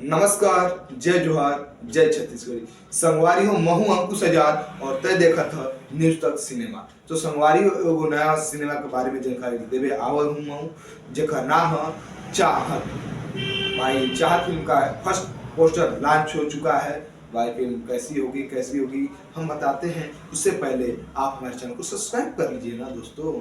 नमस्कार, जय जोहार, जय छत्तीसगढ़ी। संगवारी हो महू अंकुश हजार और तय देखा था न्यूज तक सिनेमा। तो संगवारी एगो नया सिनेमा के बारे में जानकारी देवे आवल हूँ महू, जेकर नाम है चाहत। भाई चाहत फिल्म का फर्स्ट पोस्टर लॉन्च हो चुका है। भाई फिल्म कैसी होगी हम बताते हैं। उससे पहले आप हमारे चैनल को सब्सक्राइब कर लीजिए ना दोस्तों।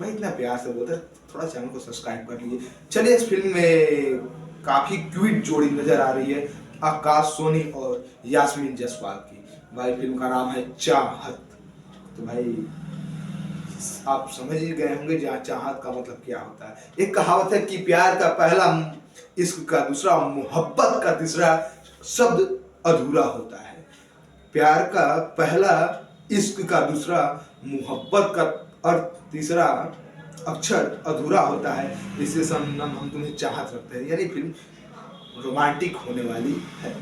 मैं इतना प्यार से बोलता, थोड़ा चैनल को सब्सक्राइब कर लीजिए। चलिए, इस फिल्म में काफी क्यूट जोड़ी नजर आ रही है, आकाश सोनी और यास्मीन जायसवाल की। भाई फिल्म का नाम है चाहत। तो भाई आप समझ ही गए होंगे जहाँ चाहत का मतलब क्या होता है। एक कहावत है कि प्यार का पहला इश्क का दूसरा, मोहब्बत का तीसरा शब्द अधूरा होता है। प्यार का पहला इश्क का दूसरा, मोहब्बत का और तीसरा अक्षर अधूरा होता है। इससे हम तुम्हें चाहत रखते हैं, यानी फिल्म रोमांटिक होने वाली है।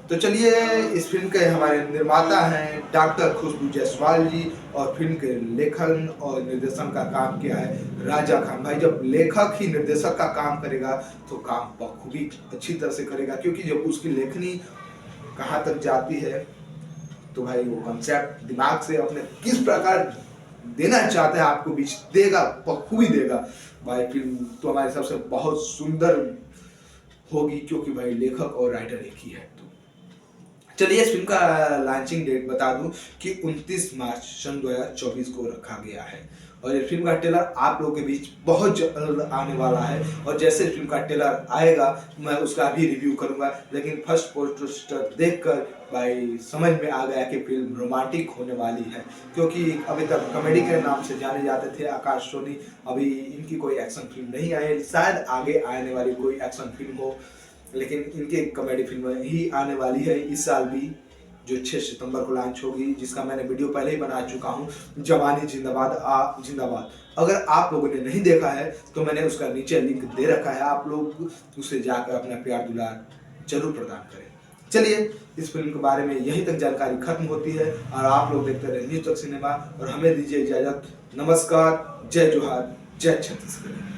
तो चलिए, इस फिल्म के हमारे निर्माता हैं डॉक्टर खुशबू जायसवाल जी और फिल्म के लेखन और निर्देशन का काम किया है राजा खान। भाई जब लेखक ही निर्देशक का काम करेगा तो काम बखूबी अच्छी तरह से करेगा, क्योंकि जब उसकी लेखनी कहाँ तक जाती है तो भाई वो कॉन्सेप्ट दिमाग से अपने किस प्रकार देना चाहते हैं आपको बीच देगा, बखूबी देगा। भाई फिल्म तो हमारे हिसाब से बहुत सुंदर होगी, क्योंकि भाई लेखक और राइटर एक ही है। तो चलिए, इस फिल्म का लॉन्चिंग डेट बता दूं कि 29 मार्च सन 2024 को रखा गया है। और ये फिल्म का ट्रेलर आप लोगों के बीच बहुत जल्द आने वाला है। और जैसे फिल्म का ट्रेलर आएगा मैं उसका भी रिव्यू करूंगा। लेकिन फर्स्ट पोस्टर देखकर भाई समझ में आ गया कि फिल्म रोमांटिक होने वाली है, क्योंकि अभी तक कॉमेडी के नाम से जाने जाते थे आकाश सोनी। अभी इनकी कोई एक्शन फिल्म नहीं आई, शायद आगे आने वाली कोई एक्शन फिल्म हो, लेकिन इनके कॉमेडी फिल्म ही आने वाली है इस साल भी, जो 6 सितंबर को लॉन्च होगी, जिसका मैंने वीडियो पहले ही बना चुका हूँ। जवानी जिंदाबाद जिंदाबाद। अगर आप लोगों ने नहीं देखा है तो मैंने उसका नीचे लिंक दे रखा है, आप लोग उसे जाकर अपना प्यार दुलार जरूर प्रदान करें। चलिए, इस फिल्म के बारे में यहीं तक जानकारी खत्म होती है और आप लोग देखते रहे न्यूज तक सिनेमा और हमें दीजिए इजाजत। नमस्कार, जय जोहार, जय छत्तीसगढ़।